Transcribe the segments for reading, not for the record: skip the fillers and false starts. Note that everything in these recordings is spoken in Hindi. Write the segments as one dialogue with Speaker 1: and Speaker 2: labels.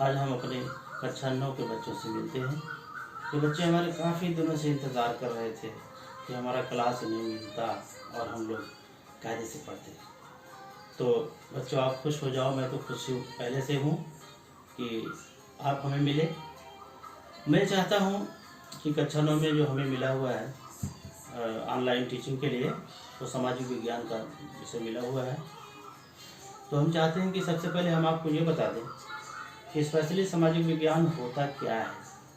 Speaker 1: आज हम अपने कक्षा 9 के बच्चों से मिलते हैं। ये बच्चे हमारे काफ़ी दिनों से इंतज़ार कर रहे थे कि हमारा क्लास नहीं मिलता और हम लोग कायदे से पढ़ते। तो बच्चों, आप खुश हो जाओ, मैं तो खुश पहले से हूँ कि आप हमें मिले। मैं चाहता हूँ कि कक्षा 9 में जो हमें मिला हुआ है ऑनलाइन टीचिंग के लिए, वो सामाजिक विज्ञान का विषय मिला हुआ है। तो हम चाहते हैं कि सबसे पहले हम आपको ये बता दें कि स्पेशली सामाजिक विज्ञान होता क्या है।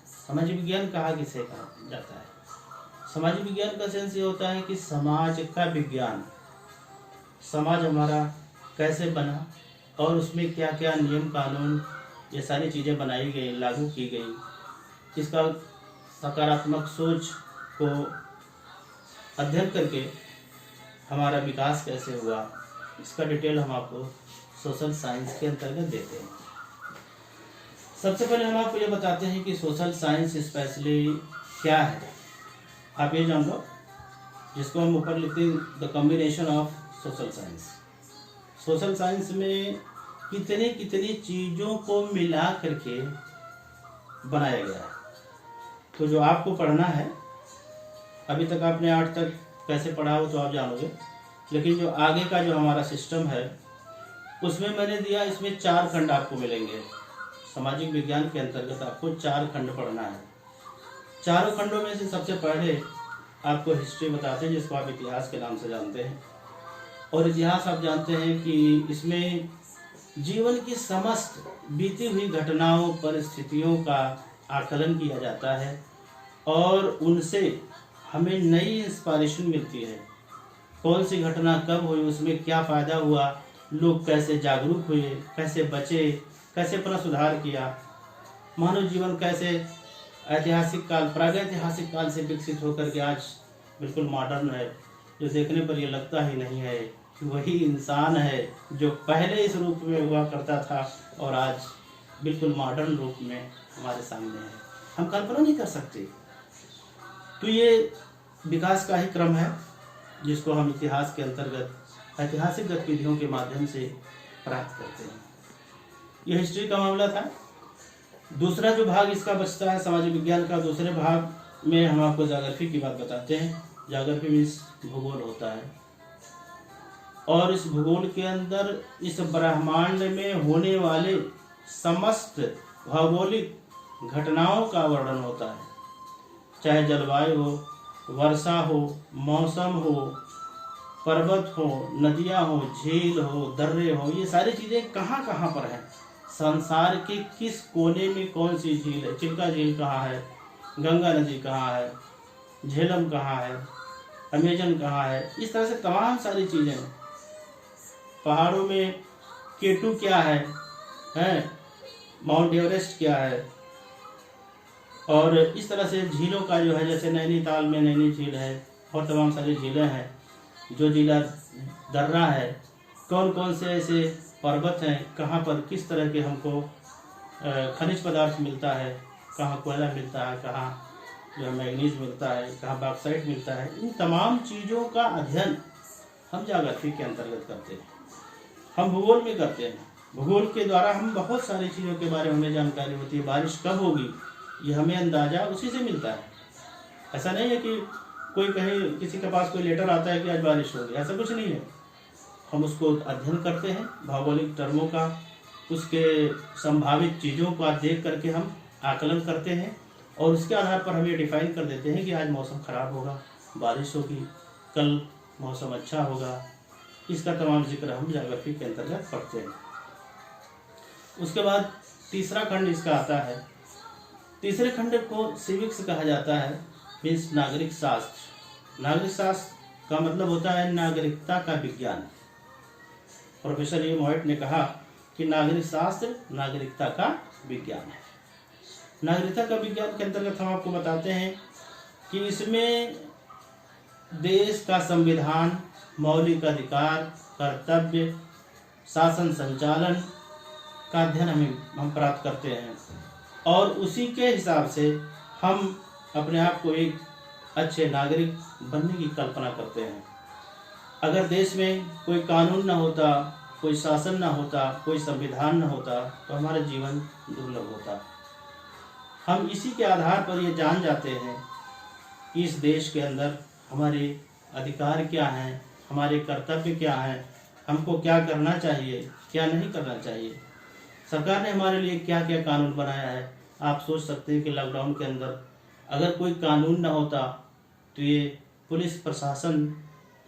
Speaker 1: सामाजिक विज्ञान कहा किसे कहा जाता है? सामाजिक विज्ञान का सेंस ये होता है कि समाज का विज्ञान, समाज हमारा कैसे बना और उसमें क्या क्या नियम कानून, ये सारी चीज़ें बनाई गई, लागू की गई, इसका सकारात्मक सोच को अध्ययन करके हमारा विकास कैसे हुआ, इसका डिटेल हम आपको सोशल साइंस के अंतर्गत देते हैं। सबसे पहले हम आपको ये बताते हैं कि सोशल साइंस स्पेशली क्या है। आप ये जान लो, जिसको हम ऊपर लिखते हैं the combination of social science. Social science में कितनी कितनी चीज़ों को मिला करके बनाया गया है। तो जो आपको पढ़ना है, अभी तक आपने 8 तक कैसे पढ़ा हो तो आप जानोगे, लेकिन जो आगे का जो हमारा सिस्टम है उसमें मैंने दिया, इसमें 4 खंड आपको मिलेंगे। सामाजिक विज्ञान के अंतर्गत आपको 4 खंड पढ़ना है। चारों खंडों में से सबसे पहले आपको हिस्ट्री बताते हैं, जिसको आप इतिहास के नाम से जानते हैं। और इतिहास आप जानते हैं कि इसमें जीवन की समस्त बीती हुई घटनाओं, परिस्थितियों का आकलन किया जाता है और उनसे हमें नई इंस्पिरेशन मिलती है। कौन सी घटना कब हुई, उसमें क्या फ़ायदा हुआ, लोग कैसे जागरूक हुए, कैसे बचे, कैसे अपना सुधार किया, मानव जीवन कैसे ऐतिहासिक काल, प्रागैतिहासिक काल से विकसित होकर के आज बिल्कुल मॉडर्न है, जो देखने पर ये लगता ही नहीं है कि वही इंसान है जो पहले इस रूप में हुआ करता था और आज बिल्कुल मॉडर्न रूप में हमारे सामने है। हम कल्पना नहीं कर सकते। तो ये विकास का ही क्रम है, जिसको हम इतिहास के अंतर्गत ऐतिहासिक गतिविधियों के माध्यम से प्राप्त करते हैं। यह हिस्ट्री का मामला था। दूसरा जो भाग इसका बचता है सामाजिक विज्ञान का, दूसरे भाग में हम आपको ज्योग्राफी की बात बताते हैं। ज्योग्राफी मीन्स भूगोल होता है, और इस भूगोल के अंदर इस ब्रह्मांड में होने वाले समस्त भौगोलिक घटनाओं का वर्णन होता है। चाहे जलवायु हो, वर्षा हो, मौसम हो, पर्वत हो, नदियाँ हो, झील हो, दर्रे हो, ये सारी चीज़ें कहाँ कहाँ पर हैं, संसार के किस कोने में कौन सी झील है, चिल्का झील कहाँ है, गंगा नदी कहाँ है, झेलम कहाँ है, अमेजन कहाँ है, इस तरह से तमाम सारी चीज़ें। पहाड़ों में केटू क्या है, माउंट एवरेस्ट क्या है, और इस तरह से झीलों का जो है, जैसे नैनीताल में नैनी झील है और तमाम सारी झीलें हैं, जो जिला दर्रा है, कौन कौन से ऐसे पर्वत हैं, कहाँ पर किस तरह के हमको खनिज पदार्थ मिलता है, कहाँ कोयला मिलता है, कहाँ जो है मैग्नीज मिलता है, कहाँ बॉक्साइट मिलता है। इन तमाम चीज़ों का अध्ययन हम ज्योग्राफी के अंतर्गत करते हैं, हम भूगोल में करते हैं। भूगोल के द्वारा हम बहुत सारी चीज़ों के बारे में हमें जानकारी होती है। बारिश कब होगी ये हमें अंदाज़ा उसी से मिलता है। ऐसा नहीं है कि कोई कहीं किसी के पास कोई लेटर आता है कि आज बारिश होगी, ऐसा कुछ नहीं है। हम उसको अध्ययन करते हैं, भौगोलिक टर्मों का, उसके संभावित चीज़ों को देख करके हम आकलन करते हैं और उसके आधार पर हम ये डिफाइन कर देते हैं कि आज मौसम ख़राब होगा, बारिश होगी, कल मौसम अच्छा होगा। इसका तमाम जिक्र हम ज्योग्राफी के अंतर्गत पढ़ते हैं। उसके बाद तीसरा खंड इसका आता है। तीसरे खंड को सिविक्स कहा जाता है, मीन्स नागरिक शास्त्र। नागरिक शास्त्र का मतलब होता है नागरिकता का विज्ञान। प्रोफेसर ए मोइट ने कहा कि नागरिक शास्त्र नागरिकता का विज्ञान है। नागरिकता का विज्ञान के अंतर्गत हम आपको बताते हैं कि इसमें देश का संविधान, मौलिक अधिकार, कर्तव्य, शासन संचालन का अध्ययन हम प्राप्त करते हैं और उसी के हिसाब से हम अपने आप को एक अच्छे नागरिक बनने की कल्पना करते हैं। अगर देश में कोई कानून न होता, कोई शासन ना होता, कोई संविधान ना होता, तो हमारा जीवन दुर्लभ होता। हम इसी के आधार पर ये जान जाते हैं कि इस देश के अंदर हमारे अधिकार क्या हैं, हमारे कर्तव्य क्या हैं, हमको क्या करना चाहिए, क्या नहीं करना चाहिए। सरकार ने हमारे लिए क्या क्या कानून बनाया है। आप सोच सकते हैं कि लॉकडाउन के अंदर अगर कोई कानून ना होता तो ये पुलिस प्रशासन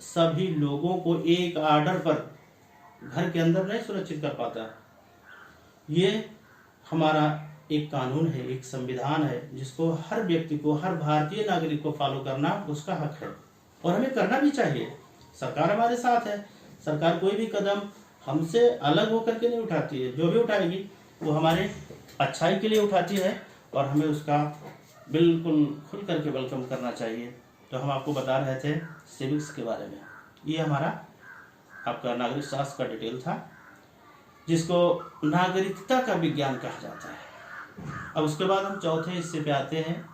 Speaker 1: सभी लोगों को एक आर्डर पर घर के अंदर नहीं सुरक्षित कर पाता। ये हमारा एक कानून है, एक संविधान है, जिसको हर व्यक्ति को, हर भारतीय नागरिक को फॉलो करना उसका हक है और हमें करना भी चाहिए। सरकार हमारे साथ है। सरकार कोई भी कदम हमसे अलग होकर के नहीं उठाती है। जो भी उठाएगी वो हमारे अच्छाई के लिए उठाती है और हमें उसका बिल्कुल खुल करके वेलकम करना चाहिए। तो हम आपको बता रहे थे सिविक्स के बारे में। ये हमारा आपका नागरिक शास्त्र का डिटेल था, जिसको नागरिकता का विज्ञान कहा जाता है। अब उसके बाद हम चौथे हिस्से पे आते हैं।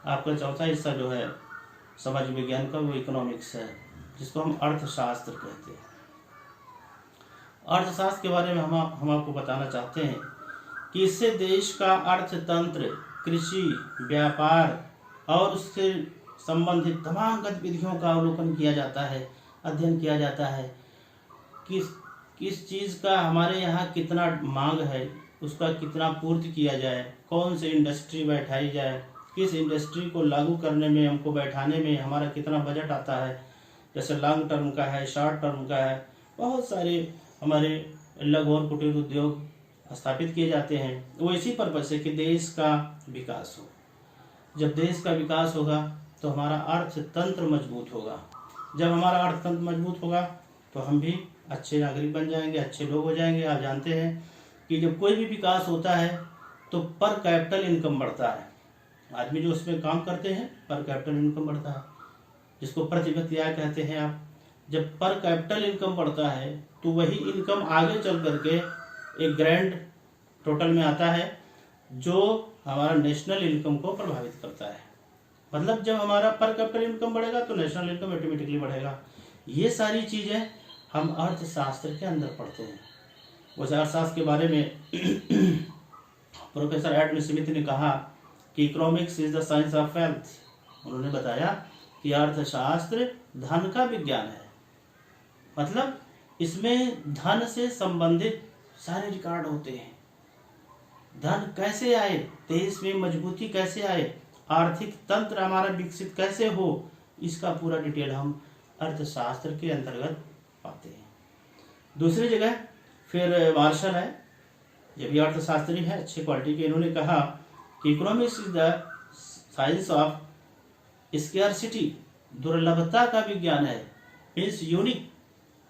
Speaker 1: आपका चौथा हिस्सा जो है समाज विज्ञान का, वो इकोनॉमिक्स है, जिसको हम अर्थशास्त्र कहते हैं। अर्थशास्त्र के बारे में हम आपको बताना चाहते हैं कि इससे देश का अर्थतंत्र, कृषि, व्यापार और उससे संबंधित तमाम गतिविधियों का अवलोकन किया जाता है, अध्ययन किया जाता है। किस चीज़ का हमारे यहाँ कितना मांग है, उसका कितना पूर्ति किया जाए, कौन सी इंडस्ट्री बैठाई जाए, किस इंडस्ट्री को लागू करने में, हमको बैठाने में हमारा कितना बजट आता है। जैसे लॉन्ग टर्म का है, शॉर्ट टर्म का है, बहुत सारे हमारे लघु और कुटीर उद्योग स्थापित किए जाते हैं। वो इसी पर्पज से कि देश का विकास हो। जब देश का विकास होगा तो हमारा अर्थतंत्र मजबूत होगा। जब हमारा अर्थतंत्र मजबूत होगा तो हम भी अच्छे नागरिक बन जाएंगे, अच्छे लोग हो जाएंगे। आप जानते हैं कि जब कोई भी विकास होता है तो पर कैपिटल इनकम बढ़ता है। आदमी जो उसमें काम करते हैं, पर कैपिटल इनकम बढ़ता है, जिसको प्रति व्यक्ति आय कहते हैं आप। जब पर कैपिटल इनकम बढ़ता है तो वही इनकम आगे चल करके एक ग्रैंड टोटल में आता है, जो हमारा नेशनल इनकम को प्रभावित करता है। मतलब जब हमारा पर कैपिटल इनकम बढ़ेगा तो नेशनल इनकम ऑटोमेटिकली बढ़ेगा। ये सारी चीज़ें हम अर्थशास्त्र के अंदर पढ़ते हैं। उस अर्थशास्त्र के बारे में प्रोफेसर एडम स्मिथ ने कहा कि economics is the science of wealth. उन्होंने बताया कि अर्थशास्त्र धन का विज्ञान है। मतलब इसमें धन से संबंधित सारे रिकॉर्ड होते हैं। धन कैसे आए, देश में मजबूती कैसे आए, आर्थिक तंत्र हमारा विकसित कैसे हो, इसका पूरा डिटेल हम अर्थशास्त्र के अंतर्गत पाते हैं। दूसरी जगह फिर मार्शल है, ये भी अर्थशास्त्री है, अच्छी क्वालिटी के। इन्होंने कहा कि economics is the science of scarcity, दुर्लभता का विज्ञान है। Means unique.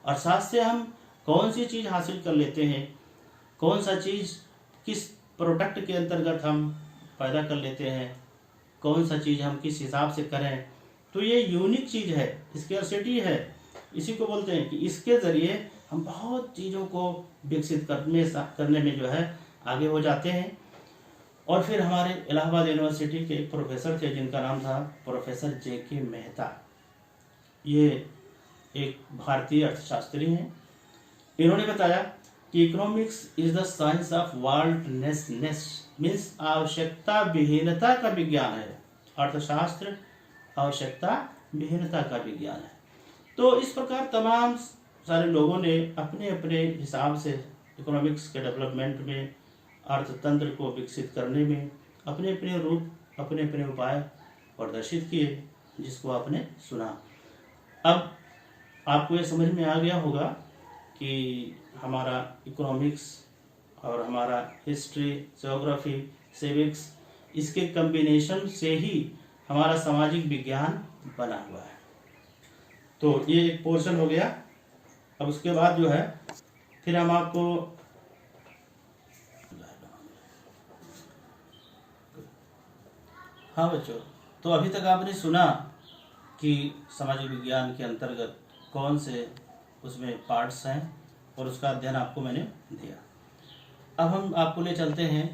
Speaker 1: अर्थशास्त्र से हम कौन सी चीज़ हासिल कर लेते हैं, कौन सा चीज़ किस प्रोडक्ट के अंतर्गत हम पैदा कर लेते हैं, कौन सा चीज़ हम किस हिसाब से करें, तो ये यूनिक चीज़ है, स्केर्सिटी है। इसी को बोलते हैं कि इसके ज़रिए हम बहुत चीज़ों को विकसित करने में जो है आगे हो जाते हैं। और फिर हमारे इलाहाबाद यूनिवर्सिटी के एक प्रोफेसर थे जिनका नाम था प्रोफेसर जे.के. मेहता। ये एक भारतीय अर्थशास्त्री हैं। इन्होंने बताया कि economics is the science of wantlessness, means आवश्यकता विहीनता का विज्ञान है। अर्थशास्त्र आवश्यकता विहीनता का विज्ञान है। तो इस प्रकार तमाम सारे लोगों ने अपने अपने हिसाब से इकोनॉमिक्स के डेवलपमेंट में, अर्थतंत्र को विकसित करने में अपने अपने रूप, अपने अपने उपाय प्रदर्शित किए, जिसको आपने सुना। अब आपको ये समझ में आ गया होगा कि हमारा इकोनॉमिक्स और हमारा हिस्ट्री, ज्योग्राफी, सिविक्स, इसके कम्बिनेशन से ही हमारा सामाजिक विज्ञान बना हुआ है। तो ये एक पोर्शन हो गया। अब उसके बाद जो है फिर हम आपको हाँ बच्चों, तो अभी तक आपने सुना कि सामाजिक विज्ञान के अंतर्गत कौन से उसमें पार्ट्स हैं और उसका अध्ययन आपको मैंने दिया। अब हम आपको ले चलते हैं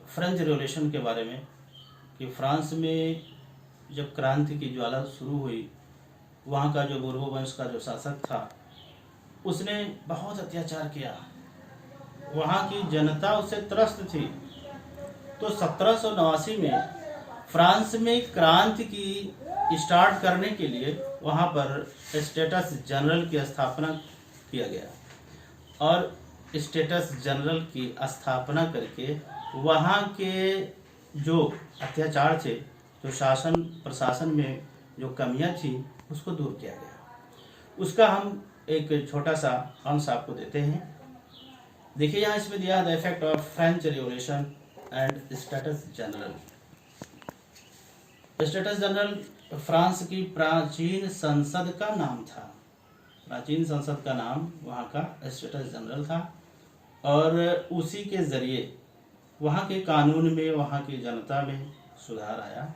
Speaker 1: फ्रेंच रिवॉल्यूशन के बारे में, कि फ्रांस में जब क्रांति की ज्वाला शुरू हुई, वहाँ का जो बोर्बो वंश का जो शासक था, उसने बहुत अत्याचार किया, वहाँ की जनता उससे त्रस्त थी। तो 1789 में फ्रांस में क्रांति की स्टार्ट करने के लिए वहाँ पर स्टेटस जनरल की स्थापना किया गया और स्टेटस जनरल की स्थापना करके वहाँ के जो अत्याचार थे, जो शासन प्रशासन में जो कमियां थी, उसको दूर किया गया। उसका हम एक छोटा सा अंश आपको देते हैं। देखिए यहाँ इसमें दिया the effect of French revolution and status general. Status general France की प्राचीन संसद का नाम था। प्राचीन संसद का नाम वहाँ का स्टेटस जनरल था और उसी के जरिए वहाँ के कानून में, वहाँ की जनता में सुधार आया,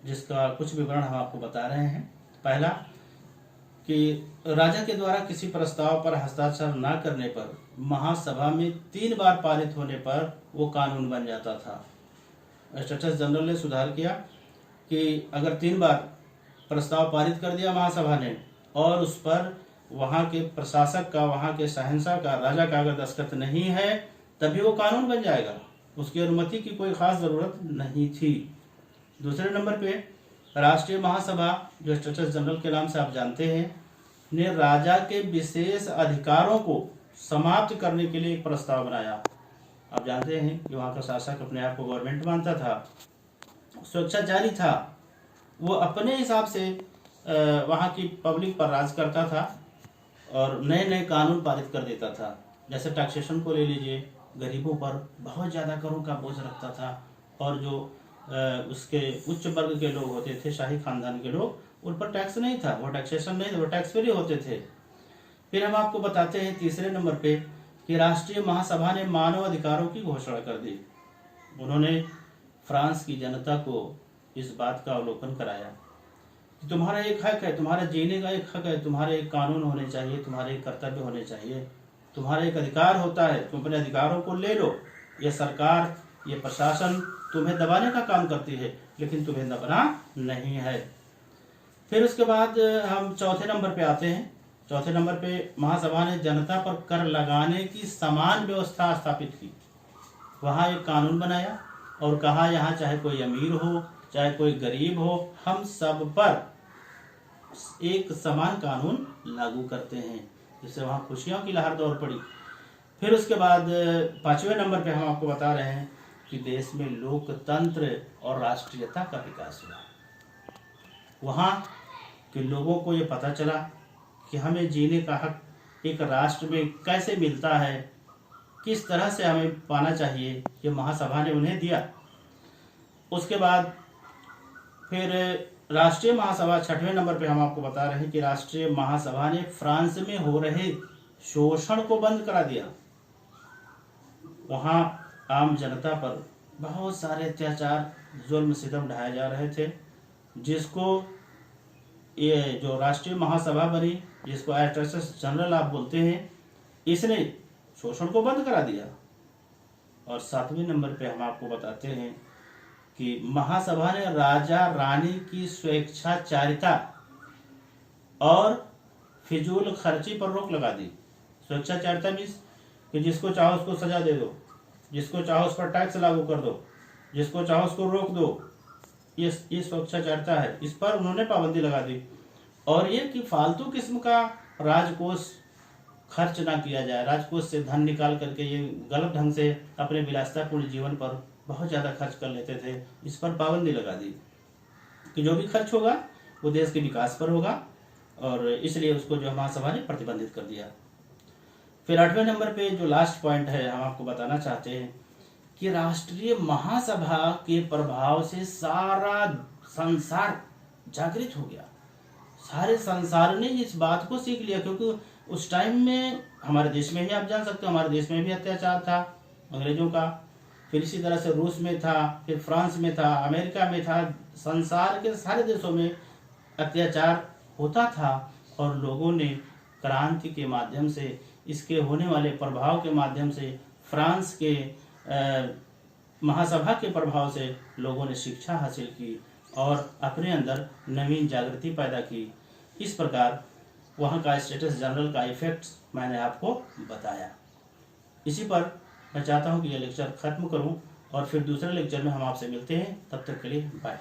Speaker 1: जिसका कुछ विवरण हम आपको बता रहे हैं। पहला कि राजा के द्वारा किसी प्रस्ताव पर हस्ताक्षर न करने पर महासभा में 3 बार पारित होने पर वो कानून बन जाता था। स्टेटस जनरल ने सुधार किया कि अगर 3 बार प्रस्ताव पारित कर दिया महासभा ने और उस पर वहाँ के प्रशासक का, वहाँ के शहंशाह का, राजा का अगर दस्तखत नहीं है तभी वो कानून बन जाएगा। उसकी अनुमति की कोई खास जरूरत नहीं थी। दूसरे नंबर पे राष्ट्रीय महासभा, जो स्टेटस जनरल के नाम से आप जानते हैं, ने राजा के विशेष अधिकारों को समाप्त करने के लिए एक प्रस्ताव बनाया। आप जानते हैं कि वहाँ का शासक अपने आप को गवर्नमेंट मानता था, स्वेच्छाचारी था, वो अपने हिसाब से वहाँ की पब्लिक पर राज करता था और नए नए कानून पारित कर देता था। जैसे टैक्सेशन को ले लीजिए, गरीबों पर बहुत ज़्यादा करों का बोझ रखता था और जो उसके उच्च वर्ग के लोग होते थे, शाही खानदान के लोग, उन पर टैक्स नहीं था, वो टैक्सेशन नहीं था, वो टैक्स फ्री होते थे। फिर हम आपको बताते हैं तीसरे नंबर पे कि राष्ट्रीय महासभा ने मानव अधिकारों की घोषणा कर दी। उन्होंने फ्रांस की जनता को इस बात का अवलोकन कराया कि तुम्हारा एक हक है, तुम्हारे जीने का एक हक है, तुम्हारे एक कानून होने चाहिए, तुम्हारे एक कर्तव्य होने चाहिए, तुम्हारा एक अधिकार होता है, तुम अपने अधिकारों को ले लो। ये सरकार, ये प्रशासन तुम्हें दबाने का काम करती है, लेकिन तुम्हें दबाना नहीं है। फिर उसके बाद हम चौथे नंबर पे आते हैं। चौथे नंबर पे महासभा ने जनता पर कर लगाने की समान व्यवस्था स्थापित की। वहाँ एक कानून बनाया और कहा यहाँ चाहे कोई अमीर हो, चाहे कोई गरीब हो, हम सब पर एक समान कानून लागू करते हैं, जिससे वहाँ खुशियों की लहर दौड़ पड़ी। फिर उसके बाद 5वें नंबर पे हम आपको बता रहे हैं कि देश में लोकतंत्र और राष्ट्रीयता का विकास हुआ। वहाँ के लोगों को ये पता चला कि हमें जीने का हक एक राष्ट्र में कैसे मिलता है, किस तरह से हमें पाना चाहिए, ये महासभा ने उन्हें दिया। उसके बाद फिर राष्ट्रीय महासभा 6वें नंबर पे हम आपको बता रहे हैं कि राष्ट्रीय महासभा ने फ्रांस में हो रहे शोषण को बंद करा दिया। वहाँ आम जनता पर बहुत सारे अत्याचार, जुल्म सितम ढाए जा रहे थे, जिसको ये जो राष्ट्रीय महासभा बनी, जिसको स्टेटस जनरल आप बोलते हैं, इसने शोषण को बंद करा दिया। और 7वें नंबर पे हम आपको बताते हैं कि महासभा ने राजा रानी की स्वेच्छाचारिता और फिजूल खर्ची पर रोक लगा दी। स्वेच्छाचारिता मीन्स कि जिसको चाहो उसको सजा दे दो, जिसको चाहो उस पर टैक्स लागू कर दो, जिसको चाहो उसको रोक दो, ये स्वेच्छाचारिता है, इस पर उन्होंने पाबंदी लगा दी। और ये कि फालतू किस्म का राजकोष खर्च ना किया जाए, राजकोष से धन निकाल करके ये गलत ढंग से अपने विलासितापूर्ण जीवन पर बहुत ज़्यादा खर्च कर लेते थे, इस पर पाबंदी लगा दी कि जो भी खर्च होगा वो देश के विकास पर होगा, और इसलिए उसको जो महासभा ने प्रतिबंधित कर दिया। फिर 8वें नंबर पे जो लास्ट पॉइंट है हम आपको बताना चाहते हैं कि राष्ट्रीय महासभा के प्रभाव से सारा संसार जागृत हो गया। सारे संसार ने इस बात को सीख लिया, क्योंकि उस टाइम में हमारे देश में ही आप जान सकते हो, हमारे देश में भी अत्याचार था अंग्रेजों का, फिर इसी तरह से रूस में था, फिर फ्रांस में था, अमेरिका में था, संसार के सारे देशों में अत्याचार होता था। और लोगों ने क्रांति के माध्यम से, इसके होने वाले प्रभाव के माध्यम से, फ्रांस के महासभा के प्रभाव से लोगों ने शिक्षा हासिल की और अपने अंदर नवीन जागृति पैदा की। इस प्रकार वहाँ का स्टेटस जनरल का इफेक्ट्स मैंने आपको बताया। इसी पर मैं चाहता हूँ कि यह लेक्चर ख़त्म करूँ और फिर दूसरे लेक्चर में हम आपसे मिलते हैं। तब तक के लिए बाय।